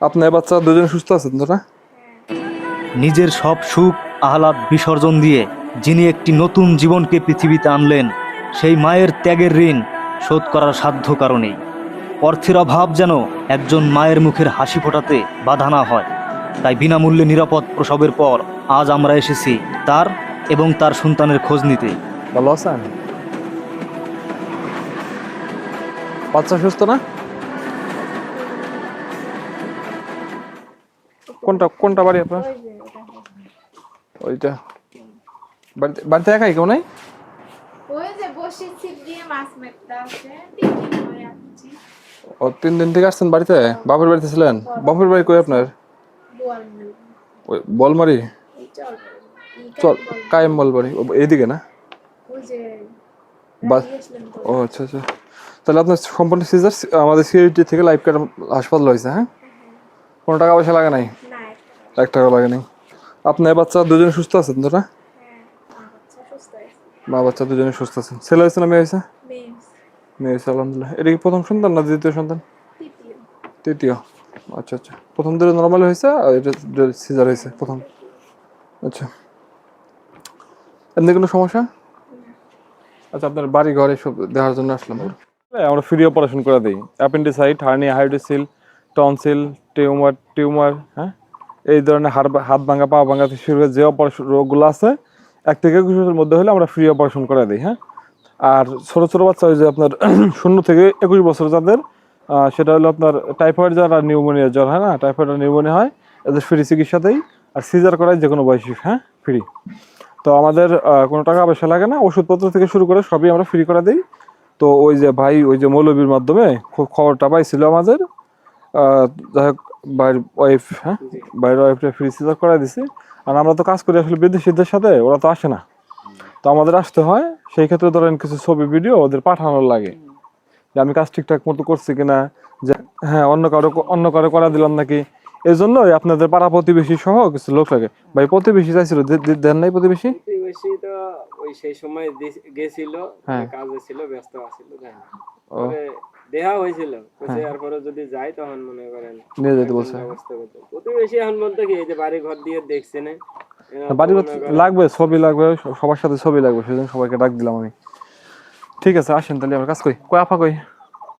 আপনার বাচ্চা দুজন সুস্থ আছেন তো না? নিজের সব সুখ আহ্লাদ বিসর্জন দিয়ে যিনি একটি নতুন জীবনকে পৃথিবীতে আনলেন, সেই মায়ের ত্যাগের ঋণ শোধ করার সাধ্য কারণেই অর্থের অভাব যেন একজন মায়ের মুখের হাসি ফোটাতে বাধা না হয়। তাই বিনামূল্যে নিরাপদ প্রসবের পর আজ আমরা এসেছি তার এবং তার সন্তানের খোঁজ নিতে। ভালো আছেন? বাচ্চা সুস্থ না? কোনটা কোনটা বাড়ি আপনার? ওইটা বাড়িতে একাই কেউ নাই? ওই যে বসে ছিপ দিয়ে মাছ মারতে আছে, 3 দিন ধরে আসছি। ও 3 দিন থেকে আসছেন বাড়িতে? বাপের বাড়িতে ছিলেন? বাপের বাড়ি কই আপনার? বোয়ালমারি। ওই বলমারি? এই চল চল কায়েম বলবাড়ি এইদিকে না? ওই যে বাস। গেছিলাম তো। ও আচ্ছা আচ্ছা, তাহলে আপনার সম্পূর্ণ সিজার আমাদের সিআইটি থেকে লাইফ কেয়ার হাসপাতাল হয়েছে। হ্যাঁ, কোনো টাকা পয়সা লাগে নাই? না, 1 টাকা লাগে নাই। আপনার বাচ্চা দুজন সুস্থ আছেন তো না? হ্যাঁ, আমার বাচ্চা সুস্থ আছে। মা বাচ্চা দুজনে সুস্থ আছেন। ছেলে হয়েছে না মেয়ে হয়েছে? মেয়ে মেয়ে হয়েছে, আলহামদুলিল্লাহ। এটা কি প্রথম সন্তান না দ্বিতীয় সন্তান? তৃতীয়। তৃতীয়। আচ্ছা আচ্ছা, প্রথম দুটো নর্মাল হয়েছে আর এটা সিজার হয়েছে প্রথম। আচ্ছা, এমনি কোনো সমস্যা? আচ্ছা, আপনার বাড়ি ঘরে সব দেখার জন্য আসলাম। আমরা ফ্রি অপারেশন করে দিই। অ্যাপেন্ডিসাইট, হার্নিয়া, হাইড্রোসিল, টনসিল, টিউমার, হ্যাঁ, এই ধরনের হাত ভাঙা, পা ভাঙা থেকে শুরু করে যে অপারেশন রোগগুলো আছে 1 থেকে 21 বছরের মধ্যে হলে আমরা ফ্রি অপারেশন করে দিই। হ্যাঁ, আর ছোটো ছোটো বাচ্চা ওই যে আপনার 0 থেকে 21 বছর যাদের, সেটা হলো আপনার টাইফয়েড জ্বর আর নিউমোনিয়া জ্বর, হ্যাঁ না, টাইফয়েড আর নিউমোনিয়া হয়, এদের ফ্রি চিকিৎসাতেই। আর সিজার করায় যে কোনো বয়সী, হ্যাঁ, ফ্রি। তো আমাদের কোনো টাকা পয়সা লাগে না, ওষুধপত্র থেকে শুরু করে সবই আমরা ফ্রি করে দিই। তো ওই যে ভাই ওই যে মৌলবীর মাধ্যমে খবরটা পাইছিল আমাদের, যাই হোক ভাইয়ের ওয়াইফ, হ্যাঁ, ভাইয়ের ওয়াইফটা ফ্রি সিজার করাই দিছি। আর আমরা তো কাজ করি আসলে বিদেশিদের সাথে, ওরা তো আসে না, তো আমাদের আসতে হয়। সেই ক্ষেত্রে ধরেন কিছু ছবি ভিডিও ওদের পাঠানোর লাগে যে আমি কাজ ঠিকঠাক মতো করছি কিনা, যে হ্যাঁ অন্য কারো করা দিলাম নাকি। এই জন্য আপনাদের পাড়া প্রতিবেশী সহ কিছু লোক লাগে। ভাই প্রতিবেশী চাইছিল, দেন নাই প্রতিবেশী? প্রতিবেশী তো ওই সেই সময় গেছিল, হ্যাঁ। কাজে ছিল, ব্যস্ত আছিল, তাই না? ও, তবে দেহা হয়েছিল, হ্যাঁ। এরপরে যদি যাই তখন মনে করেন নিয়ে যেতে একজন বলছে। ব্যবস্থা করতে। প্রতিবেশী এখন বলতে কি, এই যে বাড়ি ঘর দিয়ে দেখছে না, এরা তো বাড়ি মনে করেন- লাগবে, ছবি লাগবে, সবার সাথে ছবি লাগবে, সেজন্য সবাইকে ডাক দিলাম আমি। ঠিক আছে, আসেন তাহলে আমরা কাজ করি। কই আপা কই?